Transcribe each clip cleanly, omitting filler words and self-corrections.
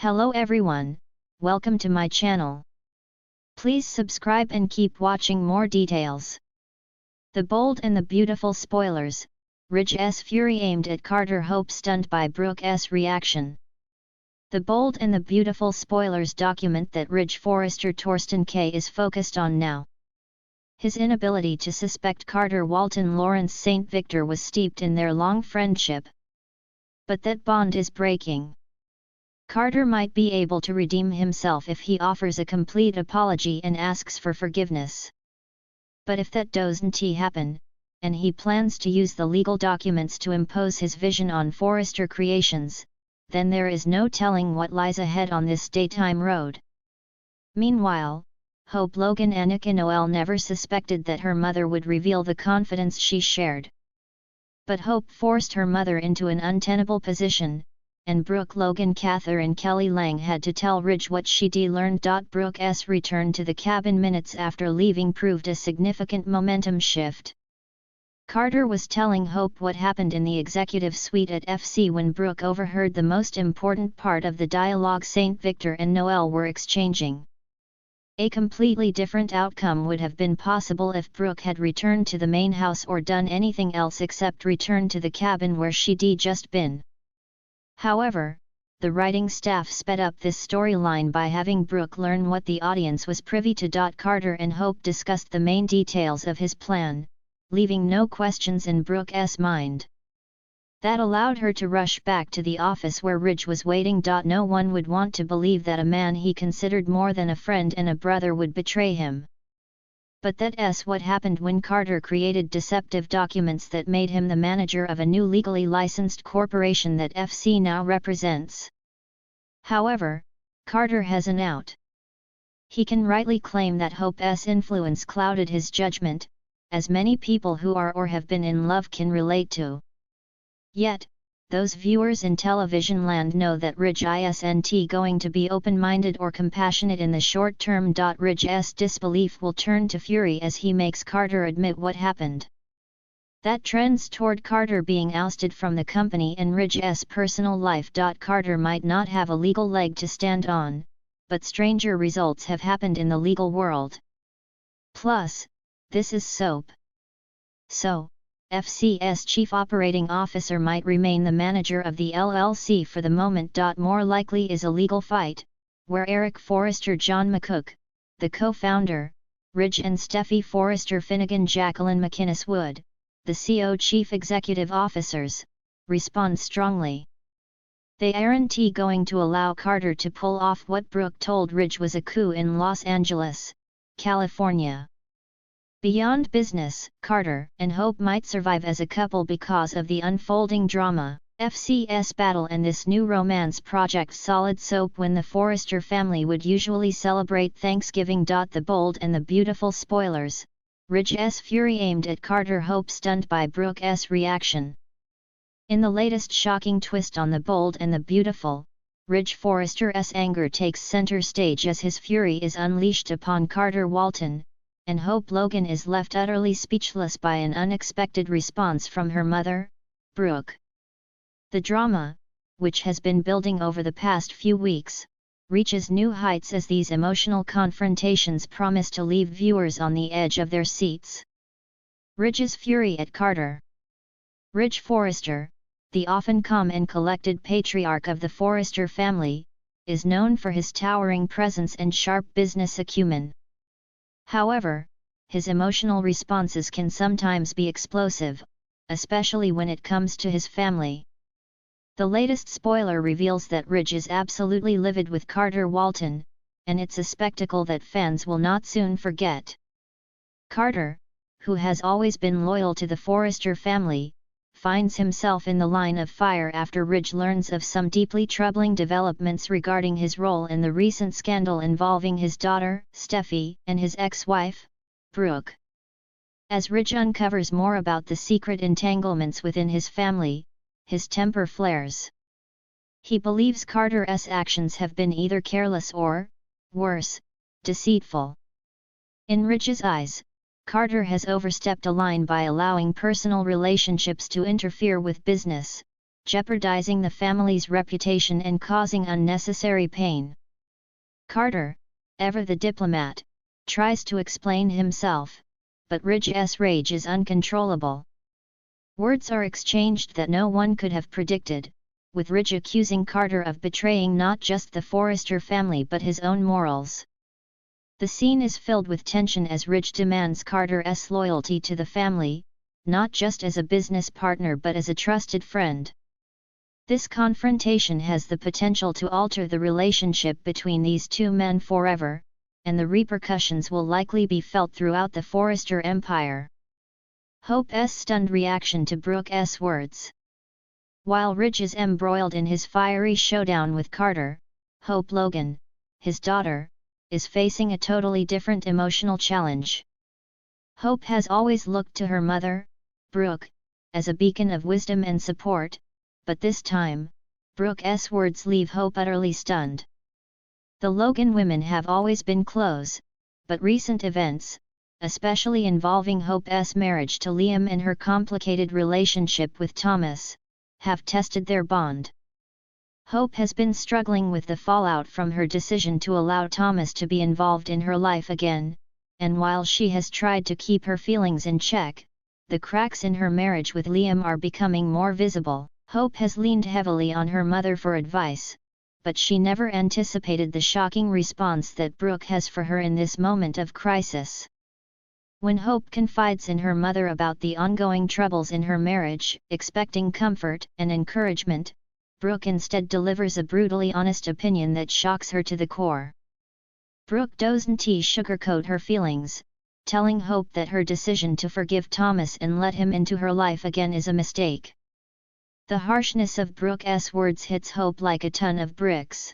Hello everyone, welcome to my channel. Please subscribe and keep watching more details. The Bold and the Beautiful spoilers, Ridge's fury aimed at Carter, Hope stunned by Brooke's reaction. The Bold and the Beautiful spoilers document that Ridge Forrester Torsten K is focused on now. His inability to suspect Carter Walton Lawrence St. Victor was steeped in their long friendship. But that bond is breaking. Carter might be able to redeem himself if he offers a complete apology and asks for forgiveness. But if that doesn't happen, and he plans to use the legal documents to impose his vision on Forrester Creations, then there is no telling what lies ahead on this daytime road. Meanwhile, Hope Logan Annika Noel never suspected that her mother would reveal the confidence she shared. But Hope forced her mother into an untenable position, and Brooke Logan Catherine Kelly Lang had to tell Ridge what she'd learned. Brooke's return to the cabin minutes after leaving proved a significant momentum shift. Carter was telling Hope what happened in the executive suite at FC when Brooke overheard the most important part of the dialogue St. Victor and Noel were exchanging. A completely different outcome would have been possible if Brooke had returned to the main house or done anything else except return to the cabin where she'd just been. However, the writing staff sped up this storyline by having Brooke learn what the audience was privy to. Carter and Hope discussed the main details of his plan, leaving no questions in Brooke's mind. That allowed her to rush back to the office where Ridge was waiting. No one would want to believe that a man he considered more than a friend and a brother would betray him. But that's what happened when Carter created deceptive documents that made him the manager of a new legally licensed corporation that FC now represents. However, Carter has an out. He can rightly claim that Hope's influence clouded his judgment, as many people who are or have been in love can relate to. Yet, those viewers in television land know that Ridge isn't going to be open-minded or compassionate in the short term. Ridge's disbelief will turn to fury as he makes Carter admit what happened. That trends toward Carter being ousted from the company and Ridge's personal life. Carter might not have a legal leg to stand on, but stranger results have happened in the legal world. Plus, this is soap. So, FC's chief operating officer might remain the manager of the LLC for the moment. More likely is a legal fight, where Eric Forrester John McCook, the co-founder, Ridge and Steffi Forrester Finnegan Jacqueline McInnes Wood, the CO chief executive officers, respond strongly. They aren't going to allow Carter to pull off what Brooke told Ridge was a coup in Los Angeles, California. Beyond business, Carter and Hope might survive as a couple because of the unfolding drama, FC's battle and this new romance project Solid Soap when the Forrester family would usually celebrate Thanksgiving. The Bold and the Beautiful spoilers, Ridge's fury aimed at Carter, Hope stunned by Brooke's reaction. In the latest shocking twist on The Bold and the Beautiful, Ridge Forrester's anger takes center stage as his fury is unleashed upon Carter Walton, and Hope Logan is left utterly speechless by an unexpected response from her mother, Brooke. The drama, which has been building over the past few weeks, reaches new heights as these emotional confrontations promise to leave viewers on the edge of their seats. Ridge's fury at Carter. Ridge Forrester, the often calm and collected patriarch of the Forrester family, is known for his towering presence and sharp business acumen. However, his emotional responses can sometimes be explosive, especially when it comes to his family. The latest spoiler reveals that Ridge is absolutely livid with Carter Walton, and it's a spectacle that fans will not soon forget. Carter, who has always been loyal to the Forrester family, finds himself in the line of fire after Ridge learns of some deeply troubling developments regarding his role in the recent scandal involving his daughter, Steffi, and his ex-wife, Brooke. As Ridge uncovers more about the secret entanglements within his family, his temper flares. He believes Carter's actions have been either careless or, worse, deceitful. In Ridge's eyes, Carter has overstepped a line by allowing personal relationships to interfere with business, jeopardizing the family's reputation and causing unnecessary pain. Carter, ever the diplomat, tries to explain himself, but Ridge's rage is uncontrollable. Words are exchanged that no one could have predicted, with Ridge accusing Carter of betraying not just the Forrester family but his own morals. The scene is filled with tension as Ridge demands Carter's loyalty to the family, not just as a business partner but as a trusted friend. This confrontation has the potential to alter the relationship between these two men forever, and the repercussions will likely be felt throughout the Forrester empire. Hope's stunned reaction to Brooke's words. While Ridge is embroiled in his fiery showdown with Carter, Hope Logan, his daughter, is facing a totally different emotional challenge. Hope has always looked to her mother, Brooke, as a beacon of wisdom and support, but this time, Brooke's words leave Hope utterly stunned. The Logan women have always been close, but recent events, especially involving Hope's marriage to Liam and her complicated relationship with Thomas, have tested their bond. Hope has been struggling with the fallout from her decision to allow Thomas to be involved in her life again, and while she has tried to keep her feelings in check, the cracks in her marriage with Liam are becoming more visible. Hope has leaned heavily on her mother for advice, but she never anticipated the shocking response that Brooke has for her in this moment of crisis. When Hope confides in her mother about the ongoing troubles in her marriage, expecting comfort and encouragement, Brooke instead delivers a brutally honest opinion that shocks her to the core. Brooke doesn't sugarcoat her feelings, telling Hope that her decision to forgive Thomas and let him into her life again is a mistake. The harshness of Brooke's words hits Hope like a ton of bricks.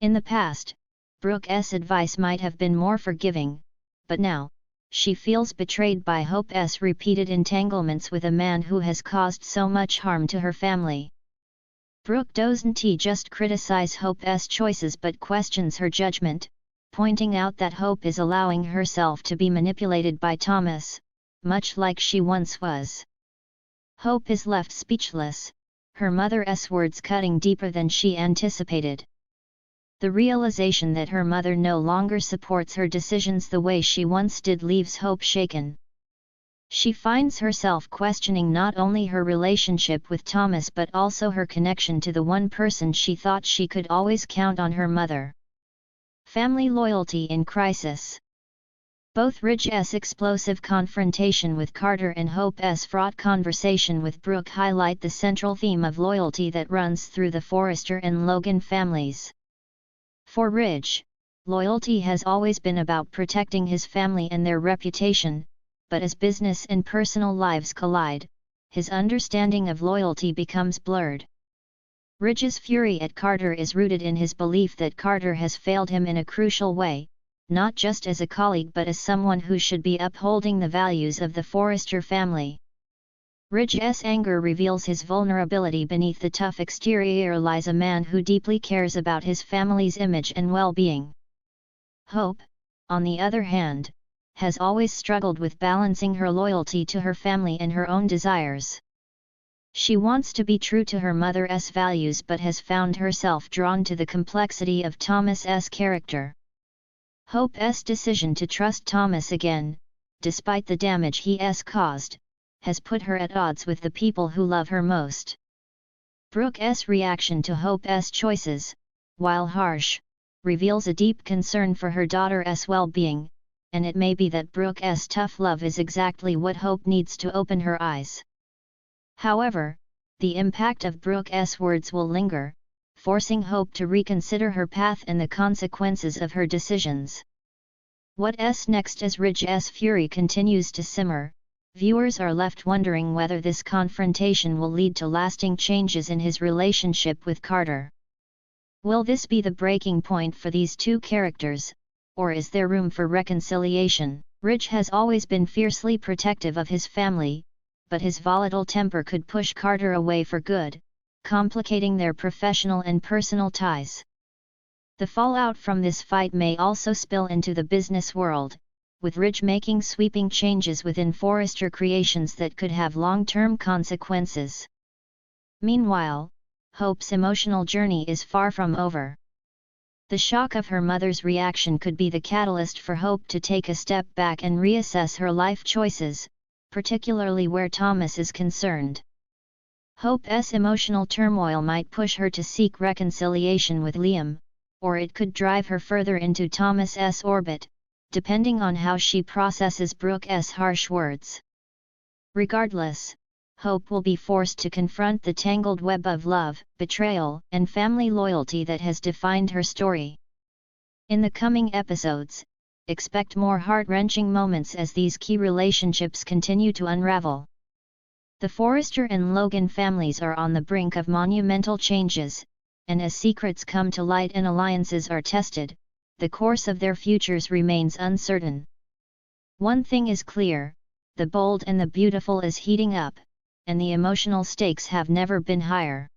In the past, Brooke's advice might have been more forgiving, but now, she feels betrayed by Hope's repeated entanglements with a man who has caused so much harm to her family. Brooke doesn't just criticize Hope's choices but questions her judgment, pointing out that Hope is allowing herself to be manipulated by Thomas, much like she once was. Hope is left speechless, her mother's words cutting deeper than she anticipated. The realization that her mother no longer supports her decisions the way she once did leaves Hope shaken. She finds herself questioning not only her relationship with Thomas but also her connection to the one person she thought she could always count on, her mother. Family loyalty in crisis. Both Ridge's explosive confrontation with Carter and Hope's fraught conversation with Brooke highlight the central theme of loyalty that runs through the Forrester and Logan families. For Ridge, loyalty has always been about protecting his family and their reputation, but as business and personal lives collide, his understanding of loyalty becomes blurred. Ridge's fury at Carter is rooted in his belief that Carter has failed him in a crucial way, not just as a colleague but as someone who should be upholding the values of the Forrester family. Ridge's anger reveals his vulnerability. Beneath the tough exterior lies a man who deeply cares about his family's image and well-being. Hope, on the other hand, has always struggled with balancing her loyalty to her family and her own desires. She wants to be true to her mother's values but has found herself drawn to the complexity of Thomas's character. Hope's decision to trust Thomas again, despite the damage he has caused, has put her at odds with the people who love her most. Brooke's reaction to Hope's choices, while harsh, reveals a deep concern for her daughter's well-being, and it may be that Brooke's tough love is exactly what Hope needs to open her eyes. However, the impact of Brooke's words will linger, forcing Hope to reconsider her path and the consequences of her decisions. What's next? As Ridge's fury continues to simmer, viewers are left wondering whether this confrontation will lead to lasting changes in his relationship with Carter. Will this be the breaking point for these two characters, or is there room for reconciliation? Ridge has always been fiercely protective of his family, but his volatile temper could push Carter away for good, complicating their professional and personal ties. The fallout from this fight may also spill into the business world, with Ridge making sweeping changes within Forrester Creations that could have long-term consequences. Meanwhile, Hope's emotional journey is far from over. The shock of her mother's reaction could be the catalyst for Hope to take a step back and reassess her life choices, particularly where Thomas is concerned. Hope's emotional turmoil might push her to seek reconciliation with Liam, or it could drive her further into Thomas's orbit, depending on how she processes Brooke's harsh words. Regardless, Hope will be forced to confront the tangled web of love, betrayal, and family loyalty that has defined her story. In the coming episodes, expect more heart-wrenching moments as these key relationships continue to unravel. The Forrester and Logan families are on the brink of monumental changes, and as secrets come to light and alliances are tested, the course of their futures remains uncertain. One thing is clear: The Bold and the Beautiful is heating up, and the emotional stakes have never been higher.